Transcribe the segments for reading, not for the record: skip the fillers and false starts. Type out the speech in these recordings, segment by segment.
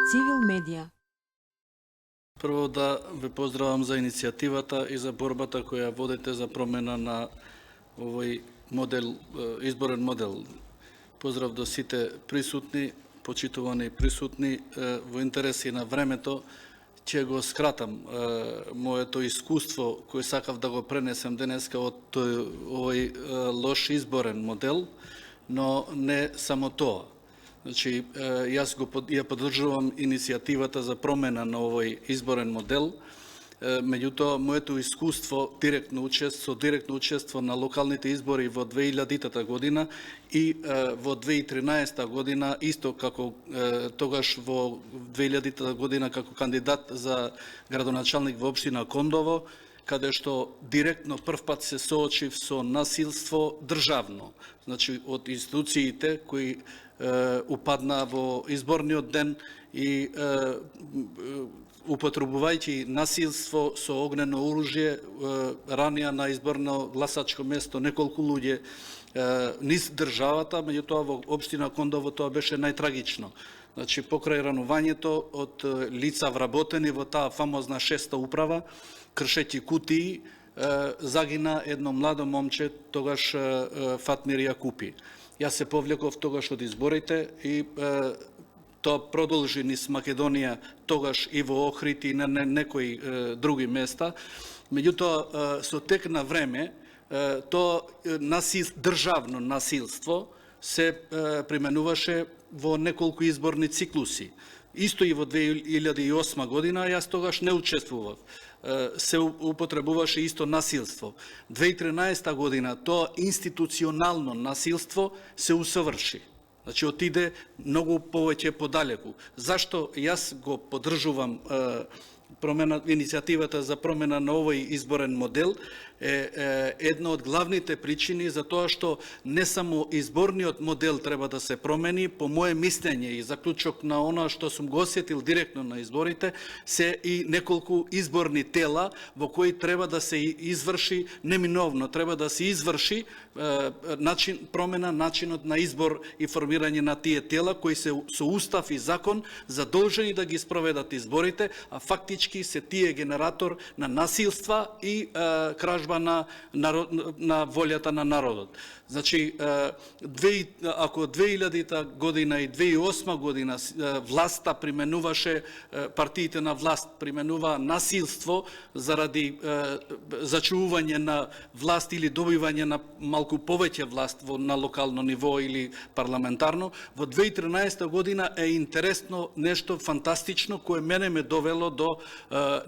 Цивил медија. Прво да ве поздравам за иницијативата и за борбата која водите за промена на овој модел, изборен модел. Поздрав до сите присутни, почитувани присутни. Во интереси на времето ќе го скратам моето искуство кој сакав да го пренесем денеска од овој лош изборен модел, но не само тоа. Значи, јас ја поддржувам иницијативата за промена на овој изборен модел, меѓутоа моето искуство со директно учество на локалните избори во 2000 година и во 2013 година, исто како тогаш во 2000 година како кандидат за градоначалник во општина Кондово, каде што директно првпат се соочив со насилство државно, значи од институциите кои упадна во изборниот ден и употребувајќи насилство со огнено оружје, ранија на изборно гласачко место неколку луѓе низ државата, меѓутоа во општина Кондово тоа беше најтрагично. Значи, покрај ранувањето од лица вработени во таа фамозна 6-та управа, кршејќи кутии, загина едно младо момче, тогаш Фатмир Јакупи. Јас се повлеков тогаш од изборите и тоа продолжи низ Македонија, тогаш и во Охрид и на некои други места. Меѓутоа, со тек на време, тоа државно насилство се применуваше во неколку изборни циклуси. Исто и во 2008 година, јас тогаш не учествував. Се употребуваше исто насилство. 2013 година тоа институционално насилство се усоврши. Значи, отиде многу повеќе подалеку. Зашто јас го поддржувам иницијативата за промена на овој изборен модел е една од главните причини за тоа што не само изборниот модел треба да се промени, по моје мислење и заклучок на она што сум го осетил директно на изборите, се и неколку изборни тела во кои треба да се изврши неминовно, треба да се изврши промена начинот на избор и формирање на тие тела кои се со устав и закон задолжени да ги спроведат изборите, а фактички се тие генератор на насилства и кражба на волјата на народот. Значи, ако 2000 година и 2008 година власта применуваше, партиите на власт применува насилство заради зачувување на власт или добивање на малку повеќе власт на локално ниво или парламентарно, во 2013 година е интересно нешто фантастично кое мене ме довело до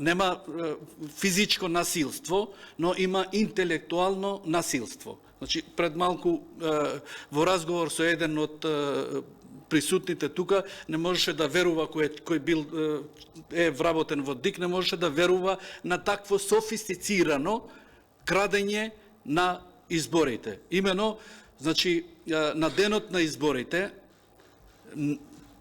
нема физичко насилство, но има интелектуално насилство. Значи, пред малку во разговор со еден од присутните тука, не можеше да верува, кој бил вработен во ДИК, не можеше да верува на такво софистицирано крадење на изборите. Имено, значи, на денот на изборите,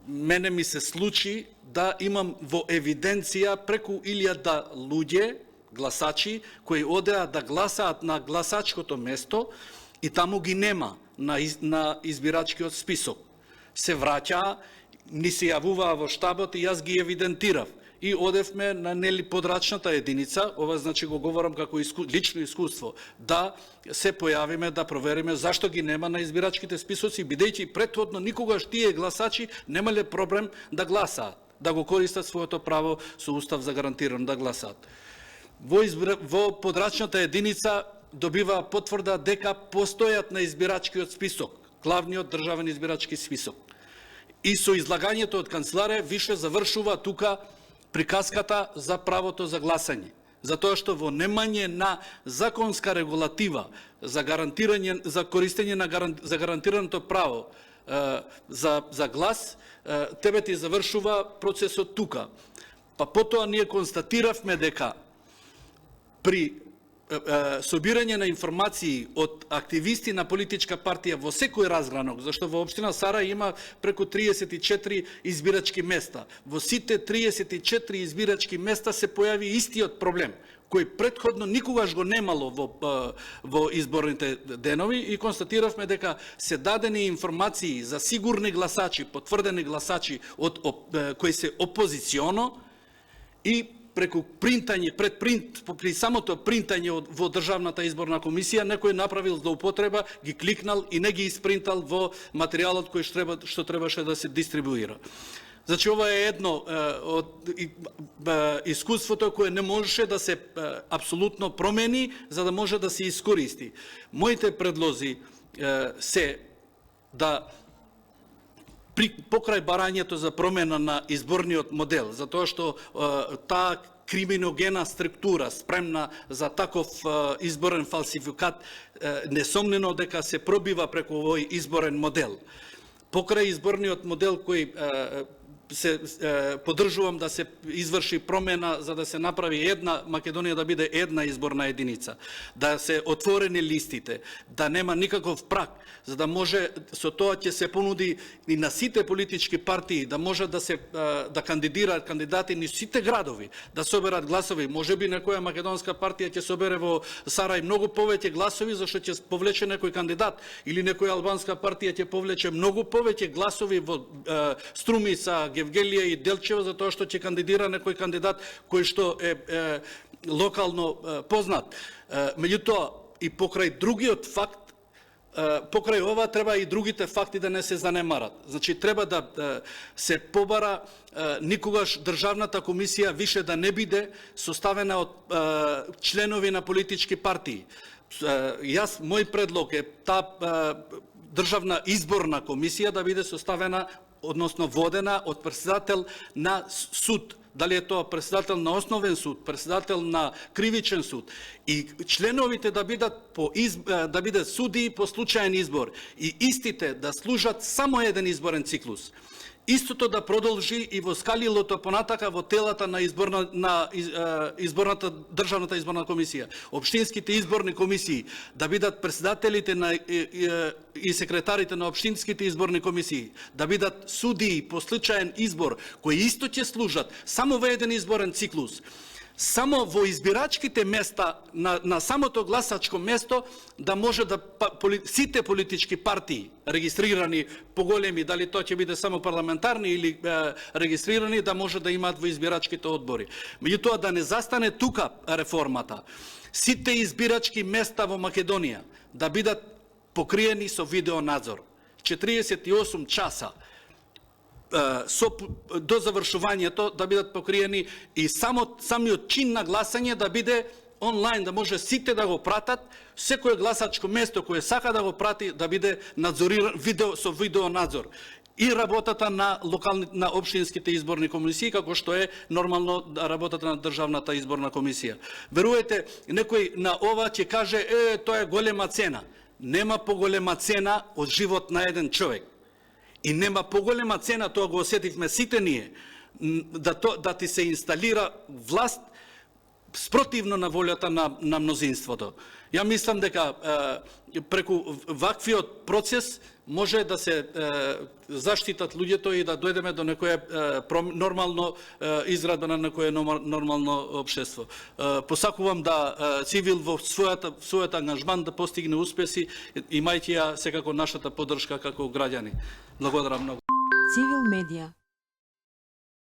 мене ми се случи да имам во евиденција преку 1000 луѓе, гласачи, кои одеа да гласаат на гласачкото место и таму ги нема на избирачкиот список. Се враќаа, ни се јавуваа во штабот и јас ги евидентирав. И одевме на подрачната единица, ова значи го говорам како лично искуство, да се појавиме, да провериме зашто ги нема на избирачките списоци, бидејќи претходно никогаш тие гласачи немале проблем да гласаат, да го користат своето право со устав за гарантирано да гласаат. Во подрачната единица добива потврда дека постојат на избирачкиот список, главниот државен избирачки список. И со излагањето од канцеларија више завршува тука приказката за правото за гласање. Затоа што во немање на законска регулатива за користење за гарантираното право за глас, тебе ти завршува процесот тука. Па потоа ние констатиравме дека при собирање на информации од активисти на политичка партија во секој разгранок, зашто во општина Сарај има преку 34 избирачки места. Во сите 34 избирачки места се појави истиот проблем, кој претходно никогаш го немало во изборните денови, и констатиравме дека се дадени информации за сигурни гласачи, потврдени гласачи кои се опозиционо, и преку принтање, при самото принтање во Државната изборна комисија, некој направил злоупотреба, ги кликнал и не ги испринтал во материјалот кој што требаше да се дистрибуира. Значи, ова е едно од искуството кое не можеше да се апсолутно промени, за да може да се искористи. Моите предлози се да покрај барањето за промена на изборниот модел, затоа што таа криминогена структура спремна за таков изборен фалсификат несомнено дека се пробива преку овој изборен модел. Покрај изборниот модел кој се поддржувам да се изврши промена за да се направи една Македонија да биде една изборна единица, да се отворени листите, да нема никаков праг, за да може со тоа ќе се понуди и на сите политички партии да може да кандидираат кандидати низ сите градови, да соберат гласови. Можеби некоја македонска партија ќе собере во Сарај многу повеќе гласови зашто ќе повлече некој кандидат, или некоја албанска партија ќе повлече многу повеќе гласови во Струмица, Гевгелија и Делчево, затоа што ќе кандидира некој кандидат кој што е локално познат. Меѓутоа, и покрај другиот факт, покрај ова треба и другите факти да не се занемарат. Значи, треба да се побара никогаш Државната комисија више да не биде составена од членови на политички партии. Мој предлог е таа Државна изборна комисија да биде составена, односно водена од председател на суд. Дали е тоа председател на основен суд, председател на кривичен суд, и членовите да бидат судии по случаен избор, и истите да служат само еден изборен циклус. Истото да продолжи и во скалилото понатака во телата на Државната изборна комисија. Општинските изборни комисии да бидат председателите и секретарите на општинските изборни комисии, да бидат судии по случаен избор, кои исто ќе служат само во еден изборен циклус. Само во избирачките места, на самото гласачко место, да може да сите политички партии, регистрирани поголеми, дали тоа ќе биде само парламентарни или регистрирани, да може да имаат во избирачките одбори. Меѓутоа, да не застане тука реформата. Сите избирачки места во Македонија да бидат покриени со видеонадзор. 48 часа до завршувањето да бидат покриени, и самиот чин на гласање да биде онлайн, да може сите да го пратат, секој гласачко место кое сака да го прати да биде надзориран со видеонадзор. И работата на општинските изборни комисии, како што е нормално работата на Државната изборна комисија. Верувајте, некој на ова ќе каже, тоа е голема цена. Нема поголема цена од живот на еден човек. И нема поголема цена, тоа го осетивме сите ние, да ти се инсталира власт спротивно на волјата на мнозинството. Ја мислам дека преку ваквиот процес може да се заштитат луѓето и да дојдеме до некое нормално изградба на некое нормално општество. Посакувам да Цивил во својот ангажман да постигне успеси, имајќи ја секако нашата поддршка како граѓани. Благодарам многу. Цивил медија.